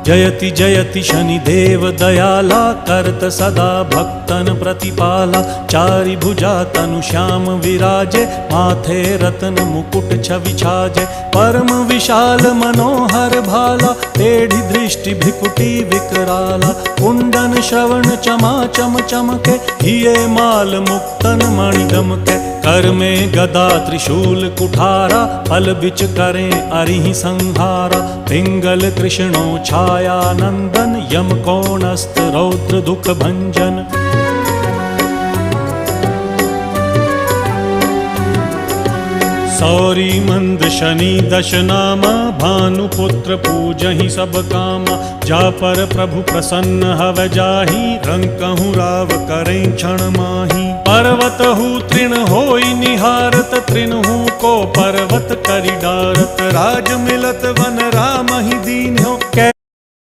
जयति जयति शनिदेव दयाला, करत सदा भक्तन प्रतिपाला। चारि भुजा तनु श्याम विराजे, माथे रत्न मुकुट छवि छाजे। परम विशाल मनोहर भाला, टेढ़ी दृष्टि भृकुटी विकराला। कुंडन श्रवण चमा चम चमके, हिये माल मुक्तन मणि दमके। कर में गदा त्रिशूल कुठारा, फल बिच करें अरिहि संहारा। पिंगल कृष्णो छाया नंदन, यम कोणस्थ रौद्र दुख भंजन। सौरी मंद शनि दश नामा, भानुपुत्र पूजहि सब कामा। जा पर प्रभु प्रसन्न हव जाहि, रंकहु राव करें क्षण माहि। पर्वत हु तृण होई निहारत, तृणहु को पर्वत करि डारत। राज मिलत वन राम ही दीन हो,